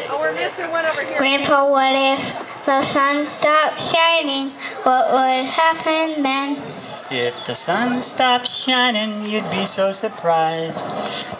Oh, we're missing one over here. Grandpa, what if the sun stopped shining? What would happen then? If the sun stopped shining, you'd be so surprised.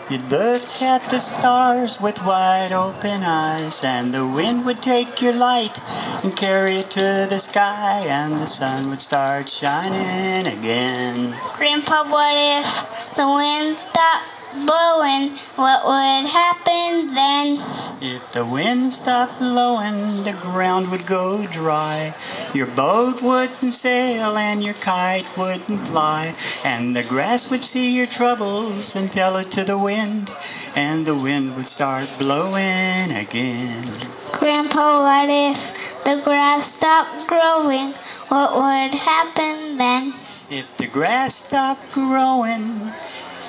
You'd look at the stars with wide open eyes, and the wind would take your light and carry it to the sky, and the sun would start shining again. Grandpa, what if the wind stopped blowing? What would happen then? If the wind stopped blowing, the ground would go dry. Your boat wouldn't sail and your kite wouldn't fly, and the grass would see your troubles and tell it to the wind, and the wind would start blowing again. Grandpa, what if the grass stopped growing? What would happen then? If the grass stopped growing,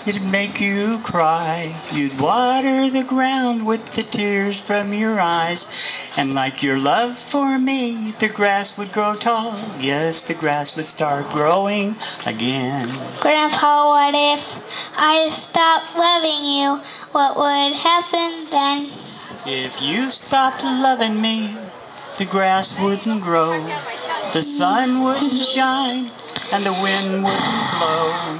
it'd make you cry. You'd water the ground with the tears from your eyes, and like your love for me, the grass would grow tall. Yes, the grass would start growing again. Grandpa, what if I stopped loving you? What would happen then? If you stopped loving me, the grass wouldn't grow, the sun wouldn't shine, and the wind wouldn't blow.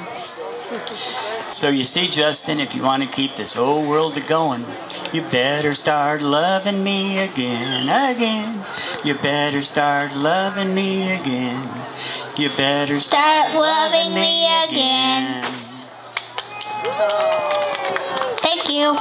So you see, Justin, if you want to keep this old world a-going, you better start loving me again. You better start loving me again. You better Start loving me again. Thank you.